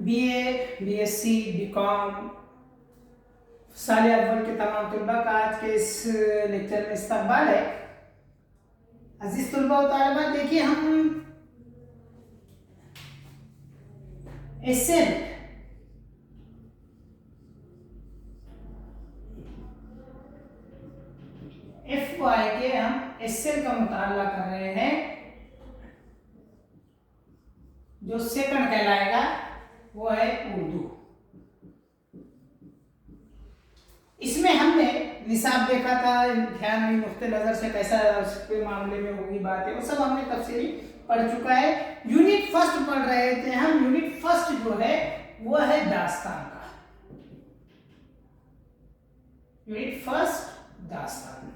BA, BSc, BCom साल अव्वल के तमाम तलबा का आज के इस लेक्चर में इस्तकबाल है। अजीज तलबा और तालिबात, देखिए हम एसेंट FY के हम एसेंट का मुताला कर रहे हैं। जो सेकंड कहलाएगा वो है उर्दू। इसमें हमने निसाब देखा था, ध्यान में नुक्ते नजर से कैसा उसके मामले में होगी बातें, वो सब हमने तफसीली पढ़ चुका है। यूनिट फर्स्ट पढ़ रहे थे हम। यूनिट फर्स्ट जो है वो है दास्तान का। यूनिट फर्स्ट दास्तान।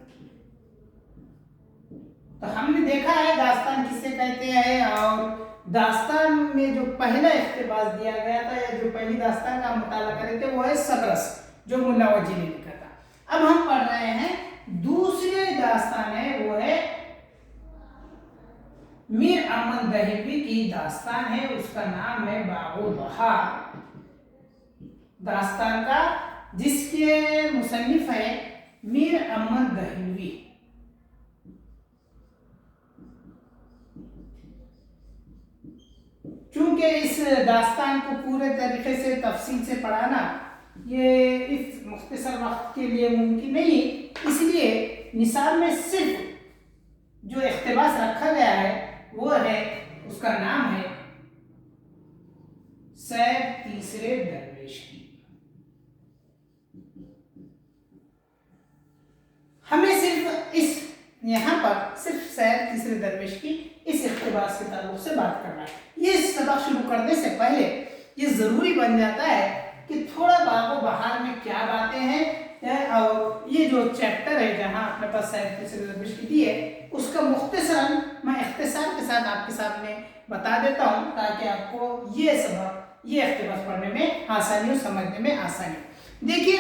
तो हमने देखा है दास्तान किसे कहते हैं, और दास्तान में जो पहला इख्तिबास दिया गया था या जो पहली दास्तान का मुताला करे थे वो है सबरस, जो मुल्ला वजी ने लिखा था। अब हम पढ़ रहे हैं दूसरी दास्तान है, वो है मीर अहमद दहलवी की दास्तान है। उसका नाम है बागो बहार दास्तान का, जिसके मुसन्निफ है मीर अहमद दहलवी। चूंकि इस दास्तान को पूरे तरीके से तफसील से पढ़ाना ये इस मुख्तसर वक्त के लिए मुमकिन नहीं, इसलिए निसाब में सिर्फ जो इख्तिबास रखा गया है वो है, उसका नाम है सैर तीसरे दरवेश की। हमें सिर्फ इस यहाँ पर सिर्फ सैर तीसरे दरवेश की इस इख्तिबास के ताल्लुक से बात करना है। ये सबक शुरू करने से पहले ये जरूरी बन जाता है कि थोड़ा बागो बहार में क्या बातें हैं, और ये जो चैप्टर है जहाँ अपने पास सैर तीसरे दरवेश की दी है उसका मुख्तसरन मैं इख्तिसार के साथ आपके सामने बता देता हूँ, ताकि आपको ये सबक, ये इख्तिबास पढ़ने में आसानी और समझने में आसानी। देखिए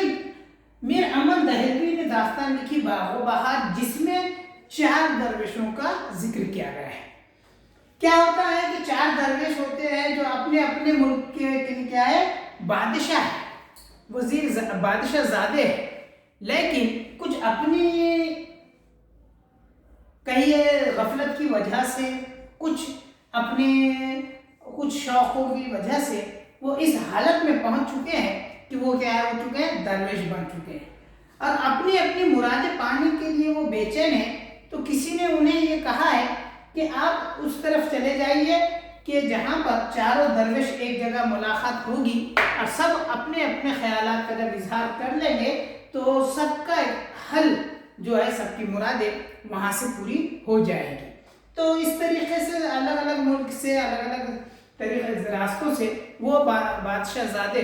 मीर अहमद दहलवी ने दास्तान लिखी बागो बहार, जिसमें 4 दरवेशों का जिक्र किया गया है। क्या होता है कि 4 दरवेश होते हैं जो अपने अपने मुल्क के क्या है, बादशाह है, वजीर बादशाह ज़ादे है, लेकिन कुछ अपनी कहिए गफलत की वजह से, कुछ शौकों की वजह से वो इस हालत में पहुंच चुके हैं कि वो क्या हो चुके हैं, दरवेश बन चुके हैं, और अपनी अपनी मुरादें पाने के लिए वो बेचैन है। तो किसी ने उन्हें ये कहा है कि आप उस तरफ चले जाइए कि जहाँ पर चारों दरवेश एक जगह मुलाकात होगी और सब अपने अपने ख्यालात का जब इजहार कर लेंगे तो सबका हल जो है, सबकी मुरादें वहाँ से पूरी हो जाएगी। तो इस तरीके से अलग अलग मुल्क से, अलग अलग तरीके रास्तों से वो बादशाह ज़ादे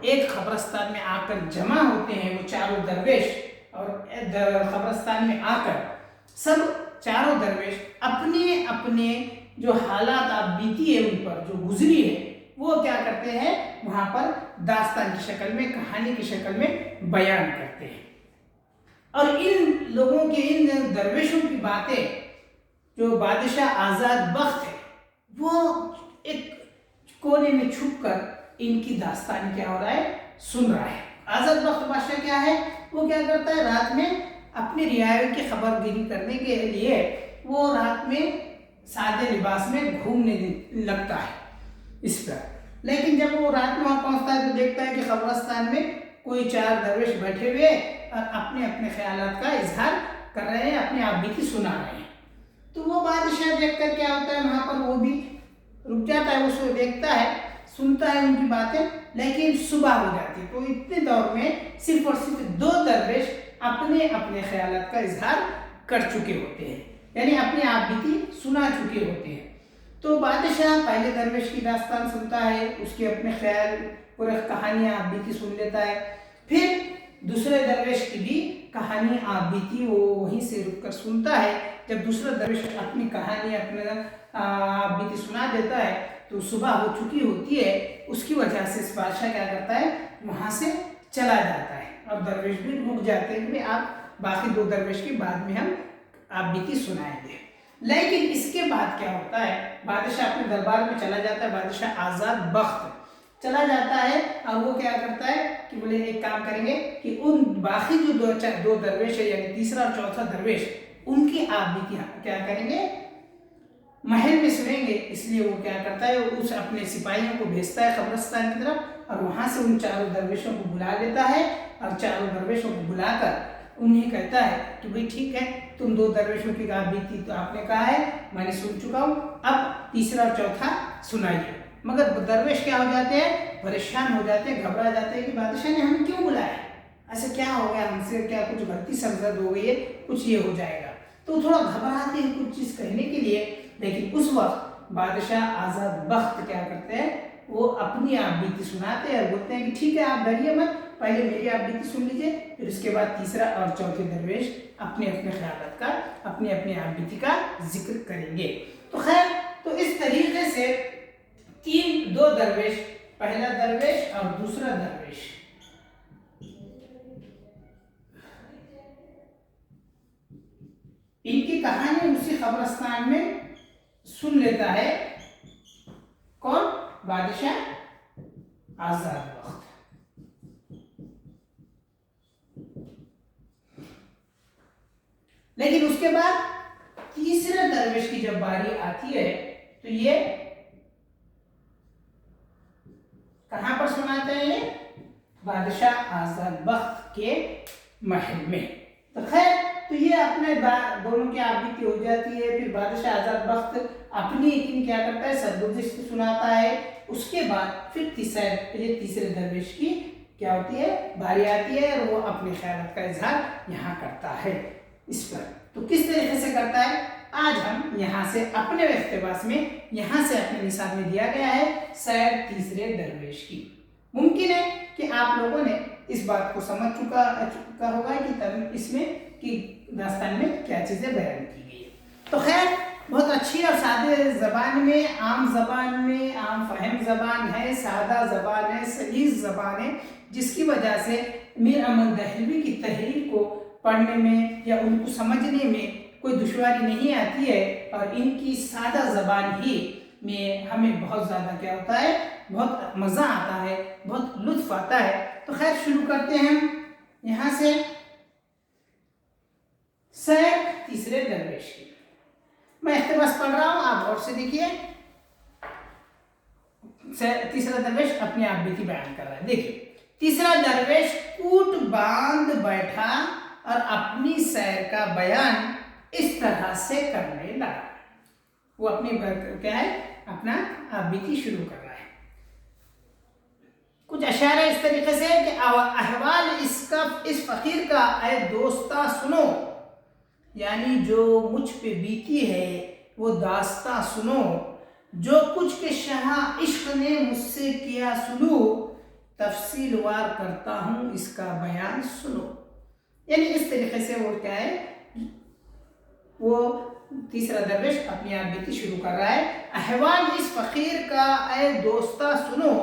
एक कब्रिस्तान में आकर जमा होते हैं, वो चारों दरवेश, और कब्रिस्तान में आकर सब चारों दरवेश अपने अपने जो हालात आप बीती है, उन पर जो गुजरी है, वो क्या करते हैं, वहाँ पर दास्तान की शक्ल में, कहानी की शक्ल में बयान करते हैं। और इन लोगों के, इन दरवेशों की बातें जो बादशाह आज़ाद बख्त है वो एक कोने में छुप कर इनकी दास्तान क्या हो रहा है, सुन रहा है। आज़ाद बख्त बादशाह क्या है, वो क्या करता है, रात में अपनी रियायत की खबरगिरी करने के लिए वो रात में सादे लिबास में घूमने लगता है इस पर। लेकिन जब वो रात में वहाँ पहुँचता है तो देखता है कि कब्रिस्तान में कोई 4 दरवेश बैठे हुए और अपने अपने ख्यालात का इजहार कर रहे हैं, अपने आप बीती सुना रहे हैं। तो वो बादशाह देख कर क्या होता है, वहाँ पर वो भी रुक जाता है, उसको देखता है, सुनता है उनकी बातें, लेकिन सुबह हो जाती है। तो इतने दौर में सिर्फ और सिर्फ 2 दरवेश अपने अपने ख्यालात का इजहार कर चुके होते हैं, यानी अपने आप बीती सुना चुके होते हैं। तो बादशाह पहले दरवेश की दास्तान सुनता है, उसके अपने ख्याल, पूरे कहानियाँ आप बीती सुन लेता है। फिर दूसरे दरवेश की भी कहानी आप बीती वो वहीं से रुक कर सुनता है। जब दूसरा दरवेश अपनी कहानी, अपने आप बीती सुना देता है तो सुबह हो चुकी होती है। उसकी वजह से इस बादशाह क्या करता है, वहाँ से चला जाता है, और दरवेश भी रुक जाते हैं कि आप बाकी 2 दरवेश के बाद में हम आप बीती सुनाएंगे। लेकिन इसके बाद क्या होता है, बादशाह अपने दरबार में चला जाता है, बादशाह आज़ाद बख्त चला जाता है और वो क्या करता है कि बोले एक काम करेंगे कि उन बाकी जो दो दरवेश है यानी तीसरा और चौथा दरवेश उनकी आप भी क्या करेंगे महल में सुनेंगे। इसलिए वो क्या करता है उस अपने सिपाहियों को भेजता है कब्रिस्तान की तरफ और वहां से उन चारों दरवेशों को बुला लेता है और चारों दरवेशों को बुलाकर उन्हें कहता है कि भाई ठीक है तुम दो दरवेशों की बात बीती तो आपने कहा है मैंने सुन चुका हूँ, अब तीसरा और चौथा सुनाइए। मगर दरवेश क्या हो जाते हैं, परेशान हो जाते हैं, घबरा जाते हैं कि बादशाह ने हमें क्यों बुलाया, ऐसा क्या हो गया हमसे, क्या कुछ गलती सरजद हो गई है, कुछ ये हो जाएगा। तो थोड़ा घबराते हैं कुछ चीज कहने के लिए। लेकिन उस वक्त बादशाह आजाद बख्त क्या करते हैं, वो अपनी आप बीती सुनाते हैं और बोलते हैं कि ठीक है आप डरिए मत, पहले मेरी आप बीती सुन लीजिए, फिर उसके बाद तीसरा और चौथे दरवेश अपने अपने ख्यालात का अपने अपने आप बीती का जिक्र करेंगे। तो खैर तो इस तरीके से दो दरवेश, पहला दरवेश और दूसरा दरवेश, इनकी कहानी उसी कब्रिस्तान में सुन लेता है कौन, बादशाह आजाद बख्त। लेकिन उसके बाद तीसरे दरवेश की जब बारी आती है तो ये कहां पर सुनाते हैं, बादशाह आजाद बख्त के महल में। तो खैर तो ये अपने दोनों की आप बीती हो जाती है। फिर बादशाह आजाद बख्त अपनी यकीन क्या करता है, सरगुज़िश्त सुनाता है। उसके बाद फिर तीसरे दरवेश की क्या होती है, बारी आती है और वो अपने ख्यालात का इजहार यहाँ करता है इस पर। तो किस तरीके से करता है, आज हम यहाँ से अपने इख्तिबास में यहाँ से अपने निसाब में दिया गया है सैर तीसरे दरवेश की। मुमकिन है कि आप लोगों ने इस बात को समझ चुका होगा कि तब इसमें कि दास्तान में क्या चीज़ें बयान की गई है। तो खैर बहुत अच्छी और सादे ज़बान में, आम ज़बान में, आम फहम ज़बान है, सादा ज़बान है, सलीस ज़बान है, जिसकी वजह से मीर अहमद दहलवी की तहरीर को पढ़ने में या उनको समझने में कोई दुश्वारी नहीं आती है और इनकी सादा ज़बान ही में हमें बहुत ज़्यादा क्या होता है, बहुत मज़ा आता है, बहुत लुत्फ़ आता है। तो खैर शुरू करते हैं हम यहाँ से सैर तीसरे दरवेश की। मैं इख्तिबास पढ़ रहा हूँ, आप गौर से देखिए। तीसरा दरवेश अपने आप बीती बयान कर रहा है। देखिए, तीसरा दरवेश कूट बांध बैठा और अपनी सैर का बयान इस तरह से करने लगा। वो अपनी क्या है, अपना आप बीती शुरू कर रहा है। कुछ अशारे इस तरीके से कि अहवाल इस फकीर का ऐ दोस्ता सुनो, यानी जो मुझ पे बीती है वो दास्तां सुनो, जो कुछ के शाह इश्क ने मुझसे किया सुलू, तफसील वार करता हूँ इसका बयान सुनो। यानी इस तरीके से वो क्या है, वो तीसरा दरवेश अपनी आप बीती शुरू कर रहा है। अहवाल इस फकीर का ऐ दोस्ता सुनो,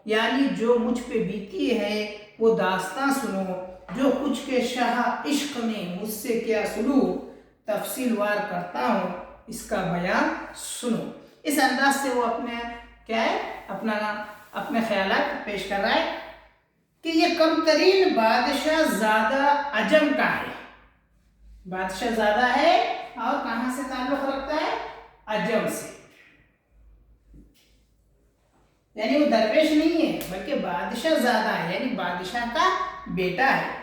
यानी जो मुझ पे बीती है वो दास्तां सुनो, जो कुछ के शाह इश्क ने मुझसे किया सुलू, तफसील वार करता हूँ इसका बयान सुनो। इस अंदाज से वो अपने क्या है, अपने ख्यालात पेश कर रहा है कि ये कमतरीन बादशाह ज़ादा अजम का है। बादशाह ज़ादा है और कहाँ से ताल्लुक़ रखता है, अजम से। यानी वो दरवेश नहीं है बल्कि बादशाह ज़ादा है, यानी बादशाह का बेटा है।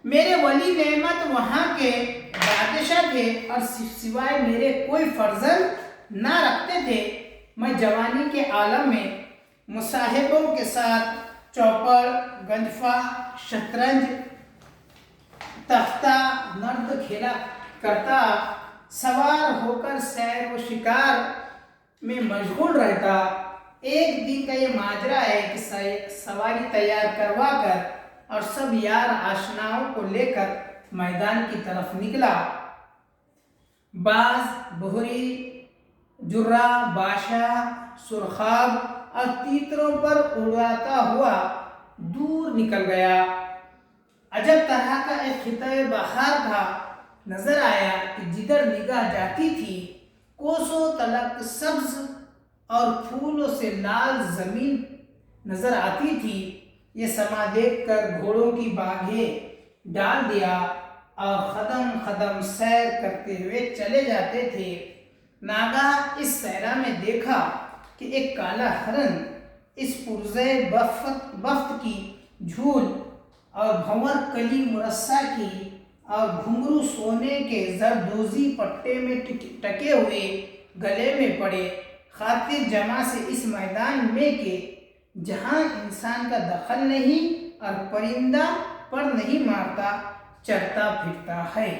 मेरे वली नेमत वहाँ के बादशाह थे और सिवाय मेरे कोई फर्जंद ना रखते थे। मैं जवानी के आलम में मुसाहिबों के साथ चौपड़, गंजफा, शतरंज, तख्ता, नर्द खेला करता, सवार होकर सैर व शिकार में मशगूल रहता। एक दिन का ये माजरा है कि सवारी तैयार करवा कर और सब यार आशनाओं को लेकर मैदान की तरफ निकला। बाज, बोहरी, जुर्रा, बादशाह, सुरखाब और तीतरों पर उड़ाता हुआ दूर निकल गया। अजब तरह का एक खिताए बहार था। नजर आया कि जिधर निगाह जाती थी कोसों तलक सब्ज और फूलों से लाल जमीन नजर आती थी। ये समा देख कर घोड़ों की बागें डाल दिया और कदम कदम सैर करते हुए चले जाते थे। नागा इस सहरा में देखा कि एक काला हरन इस पुरज़े बफ्त की झूल और भंवर कली मुरस्सा की और घुंघरू सोने के जरदोजी पट्टे में टके हुए गले में पड़े खातिर जमा से इस मैदान में के जहाँ इंसान का दखल नहीं और परिंदा पर नहीं मारता चरता फिरता है।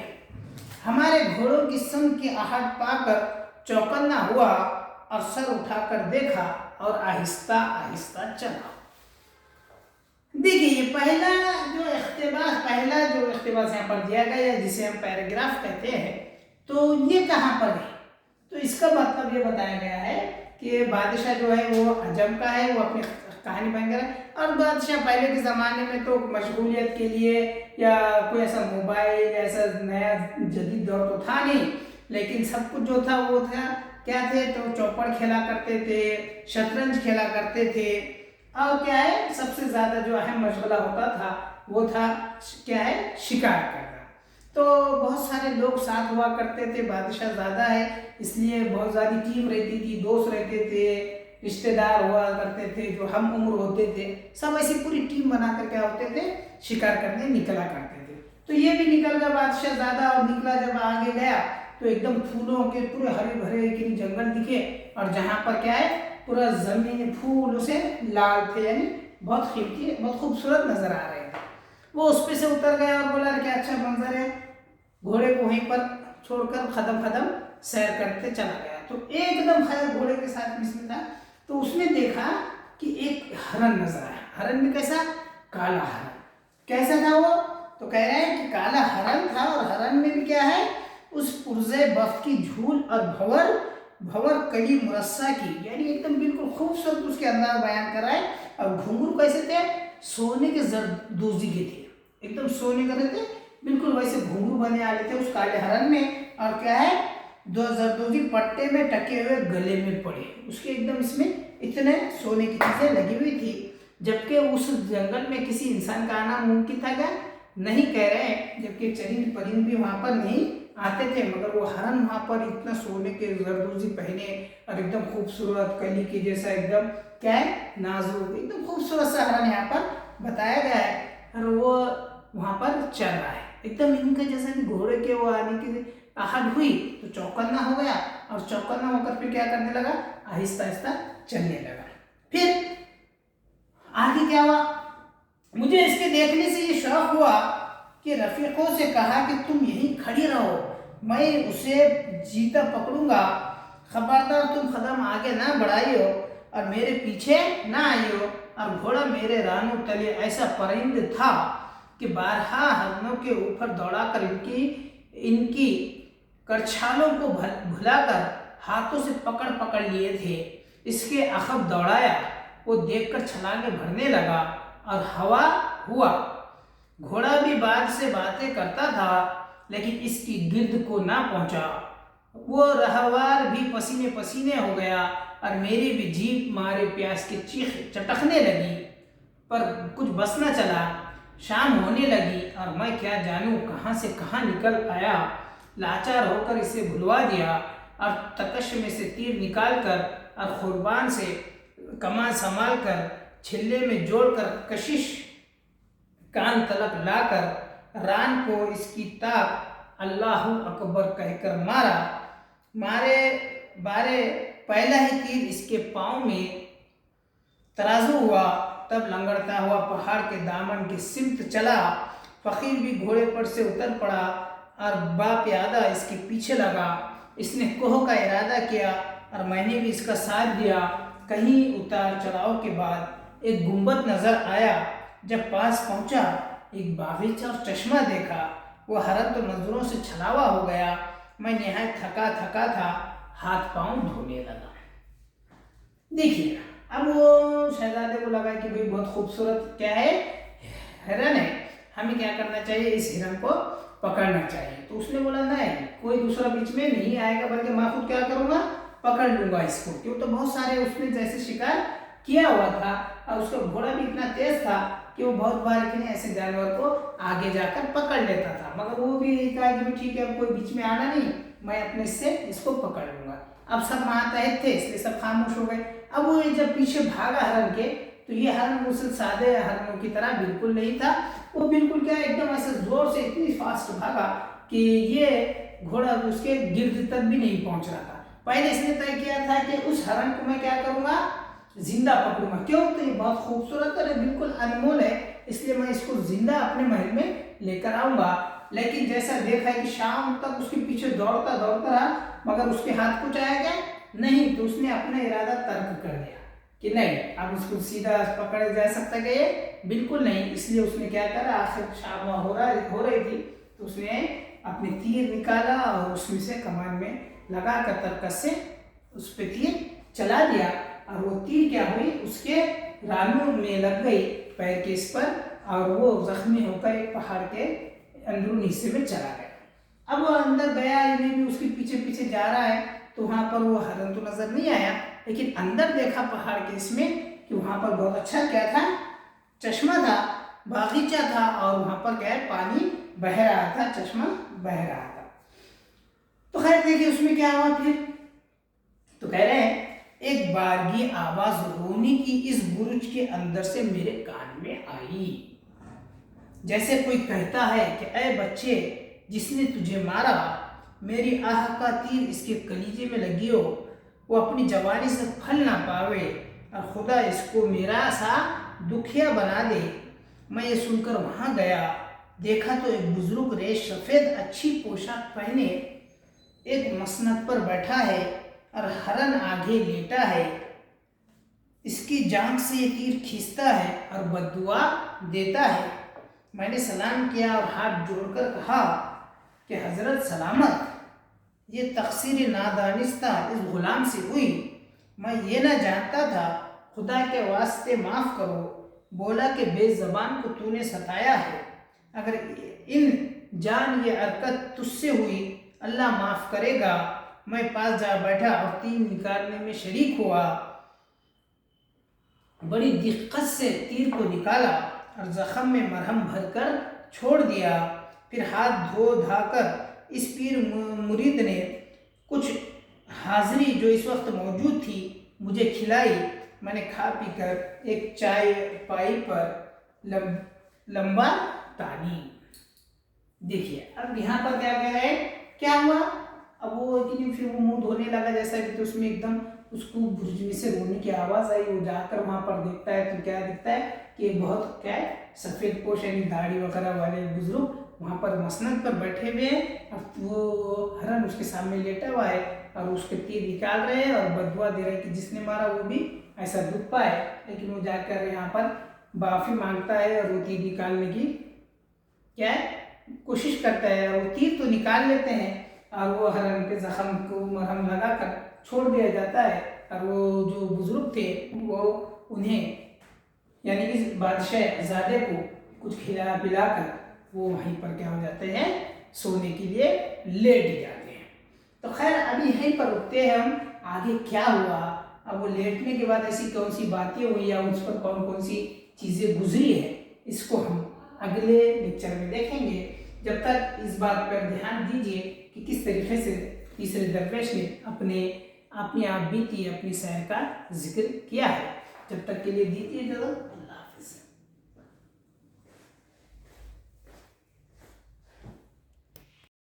हमारे घोड़ों की संग की आहट पाकर चौकन्ना हुआ और सर उठाकर देखा और आहिस्ता आहिस्ता चला। देखिए ये पहला जो इख्तिबास यहाँ पर दिया गया है, जिसे हम पैराग्राफ कहते हैं, तो ये कहाँ पर है? तो इसका मतलब ये बताया गया है कि बादशाह जो है वो अजम का है, वो अपनी कहानी बन रहा है। और बादशाह पहले के ज़माने में तो मशगूलियत के लिए या कोई ऐसा मोबाइल ऐसा नया जदीद दौर तो था नहीं, लेकिन सब कुछ जो था वो था क्या थे, तो चौपड़ खेला करते थे, शतरंज खेला करते थे, और क्या है सबसे ज़्यादा जो अहम मशगला होता था वो था क्या है, शिकार करना। तो बहुत सारे लोग साथ हुआ करते थे, बादशाह ज़्यादा है इसलिए बहुत ज़्यादा टीम रहती थी, दोस्त रहते थे, रिश्तेदार हुआ करते थे, जो हम उम्र होते थे, सब ऐसी पूरी टीम बनाकर क्या होते थे, शिकार करने निकला करते थे। तो ये भी निकल गया बादशाह ज़्यादा, और निकला जब आगे गया तो एकदम फूलों के पूरे हरे भरे एक जंगल दिखे, और जहाँ पर क्या है पूरा जमीन फूलों से लाल थे, यानी बहुत कीमती बहुत खूबसूरत नजर आ रहे थे। वो उस पे से उतर गया और बोला क्या अच्छा मंजर है, घोड़े को वहीं पर छोड़कर कदम कदम सैर करते चला गया। तो एकदम खैर घोड़े के साथ में था, तो उसने देखा कि एक हरन नजर आया। हरन में कैसा, काला हरन। कैसा था वो, तो कह रहे हैं कि काला हरन था, और हरन में भी क्या है, उस पुरज़े बफ्त की झूल और भंवर कली मुरस्सा की, यानी एकदम बिल्कुल खूबसूरत उसके अंदर बयान कर रहा है। और घुंघरू कैसे थे, सोने के जरदोजी के थे, एकदम सोने के थे, बिल्कुल वैसे घुंघरू बने वाले थे उस काले हरन में। और क्या है, दो जरदोजी पट्टे में टके हुए गले में पड़े, उसके एकदम इसमें इतने सोने की चीजें लगी हुई थी। जबकि उस जंगल में किसी इंसान का आना मुमकिन था क्या, नहीं कह रहे हैं, जबकि चरिंद परिंद भी वहां पर नहीं आते थे, मगर वो हरन वहां पर इतना सोने के जरदोजी पहने और एकदम खूबसूरत कली के जैसा एकदम क्या है, नाजुक एकदम खूबसूरत सा हरन यहाँ पर बताया गया है, और वो वहां पर चल रहा है एकदम इनका जैसा कि घोड़े के वो आने की आहट हुई तो चौकन्ना हो गया, और चौकन्ना होकर फिर क्या करने लगा, आहिस्ता आहिस्ता चलने लगा। फिर आगे क्या हुआ, मुझे इसके देखने से ये शौक हुआ कि रफीकों से कहा कि तुम यहीं खड़ी रहो, मैं उसे जीता पकड़ूंगा, खबरदार तुम कदम आगे ना बढ़ाइयो और मेरे पीछे ना आइयो। और घोड़ा मेरे रानों तले ऐसा परिंद था कि बारहा हरनों के ऊपर दौड़ाकर इनकी करछालों को भुलाकर हाथों से पकड़ लिए थे। इसके अखब दौड़ाया, वो देखकर छलांगे भरने लगा और हवा हुआ। घोड़ा भी बाज से बातें करता था, लेकिन इसकी गिर्द को ना पहुंचा। वो रहवार भी पसीने पसीने हो गया और मेरी भी जीभ मारे प्यास की चीख चटकने लगी, पर कुछ बस न चला। शाम होने लगी और मैं क्या जानूं कहाँ से कहाँ निकल आया। लाचार होकर इसे भुलवा दिया और तकश में से तीर निकालकर और खुरबान से कमान संभाल कर छिल्ले में जोड़कर कशिश कान तलक लाकर रान को इसकी ताक अल्लाहु अकबर कहकर मारे बारे पहला ही तीर इसके पाँव में तराजू हुआ। तब लंगड़ता हुआ पहाड़ के दामन की सिमत चला। फकीर भी घोड़े पर से उतर पड़ा और बाप्यादा इसके पीछे लगा। इसने कोह का इरादा किया और मैंने भी इसका साथ दिया। कहीं उतार चढ़ाव के बाद एक गुंबद नजर आया। जब पास पहुंचा एक बागीचा और चश्मा देखा। वो हरन तो नजरों से छलावा हो गया। मैं निहायत थका था, हाथ पांव धोने लगा। देखिए अब वो शहजादे को लगा कि भाई बहुत खूबसूरत क्या है, हिरन है, हमें क्या करना चाहिए, इस हिरन को पकड़ना चाहिए। तो उसने बोला नहीं, कोई दूसरा बीच में नहीं आएगा, बल्कि मैं खुद क्या करूँगा, पकड़ लूँगा इसको। क्यों, तो बहुत सारे उसने जैसे शिकार किया हुआ था और उसका घोड़ा भी इतना तेज था कि वो बहुत बार के ऐसे जानवर को आगे जाकर पकड़ लेता था, मगर वो भी कहा कि ठीक है, अब कोई बीच में आना नहीं, मैं अपने से इसको पकड़ लूंगा। अब सब मातहत थे इसलिए सब खामोश हो गए। अब वो जब पीछे भागा हरण के, तो ये हरण उस सादे हरणों की तरह बिल्कुल नहीं था, वो बिल्कुल क्या एकदम ऐसे जोर से इतनी फास्ट भागा कि ये घोड़ा उसके गिर्द तक भी नहीं पहुंच रहा था। पहले इसने तय किया था कि उस हरण को मैं क्या करूंगा, जिंदा पकड़ूंगा। क्यों, तो ये बहुत खूबसूरत और बिल्कुल अनमोल है, इसलिए मैं इसको जिंदा अपने महल में लेकर आऊंगा। लेकिन जैसा देखा है कि शाम तक उसके पीछे दौड़ता दौड़ता रहा, मगर उसके हाथ कुछ आया क्या नहीं, तो उसने अपना इरादा तर्क कर दिया कि नहीं, अब उसको सीधा पकड़ा जा सकता है ये बिल्कुल नहीं। इसलिए उसने क्या करा, आखिर शाम हो रही थी, तो उसने अपने तीर निकाला और उसमें से कमान में लगा कर तरकस से उस पर तीर चला दिया, और वो तीर क्या हुई, उसके रानों में लग गई पैर के इस पर, और वो जख्मी होकर एक पहाड़ के अंदरूनी हिस्से में चला गया। अब वो अंदर गया, इन्हें भी उसके पीछे पीछे जा रहा है, तो वहां पर वो हरण तो नजर नहीं आया, लेकिन अंदर देखा पहाड़ के इसमें कि वहां पर बहुत अच्छा क्या था, चश्मा था, बागीचा था, और वहां पर क्या है, पानी बह रहा था, चश्मा बह रहा था। तो खैर देखिए उसमें क्या हुआ फिर, तो कह रहे हैं एक बारगी आवाज रोने की इस बुरुज के अंदर से मेरे कान में आई, जैसे कोई कहता है कि ऐ बच्चे, जिसने तुझे मारा, मेरी आह का तीर इसके कलीजे में लगी हो, वो अपनी जवानी से फल ना पावे, और खुदा इसको मेरा सा दुखिया बना दे। मैं ये सुनकर वहां गया, देखा तो एक बुजुर्ग रेश सफेद अच्छी पोशाक पहने एक मसनद पर बैठा है, और हरन आगे लेटा है, इसकी जांघ से ये तीर खींचता है और बद्दुआ देता है। मैंने सलाम किया और हाथ जोड़कर कहा कि हजरत सलामत, ये तकसीर नादानिस्ता इस गुलाम से हुई, मैं ये ना जानता था, खुदा के वास्ते माफ़ करो। बोला कि बेज़बान को तूने सताया है, अगर इन जान ये हरकत तुझसे हुई, अल्लाह माफ़ करेगा। मैं पास जा बैठा और तीर निकालने में शरीक हुआ, बड़ी दिक्कत से तीर को निकाला और जख्म में मरहम भरकर छोड़ दिया। फिर हाथ धो धाकर इस पीर मुरीद ने कुछ हाजिरी जो इस वक्त मौजूद थी मुझे खिलाई। मैंने खा पी कर एक चाय पाई पर लंबा तानी। देखिए अब यहाँ पर क्या कह रहे हैं, क्या हुआ, अब वो फिर वो मुंह धोने लगा जैसा कि, तो उसमें एकदम उसको बुर्ज में से रोने की आवाज़ आई। वो जाकर वहाँ पर देखता है तो क्या दिखता है कि बहुत क्या है, सफ़ेद पोश यानी दाढ़ी वगैरह वाले बुजुर्ग वहाँ पर मसनद पर बैठे हुए हैं, और वो हरन उसके सामने लेटा हुआ है और उसके तीर निकाल रहे हैं और बदुआ दे रहे हैं कि जिसने मारा वो भी ऐसा दुख पाए। लेकिन वो जाकर यहाँ पर माफ़ी मांगता है और वो तीर निकालने की क्या है कोशिश करता है, और वो तीर तो निकाल लेते हैं और वो हरन के जख्म को मरहम लगाकर छोड़ दिया जाता है। और वो जो बुजुर्ग थे वो उन्हें यानी कि बादशाह ज़ादे को कुछ खिला पिलाकर वो वहीं पर क्या हो जाते हैं, सोने के लिए लेट जाते हैं। तो खैर अभी यहीं पर रुकते हैं हम, आगे क्या हुआ, अब वो लेटने के बाद ऐसी कौन सी बातें हुई या उस पर कौन कौन सी चीज़ें गुजरी है, इसको हम अगले लेक्चर में देखेंगे। जब तक इस बात पर ध्यान दीजिए कि किस तरीके से तीसरे दरवेश ने अपनी आप बीती अपनी सैर का जिक्र किया है। जब तक के लिए दीजिए इजाज़त।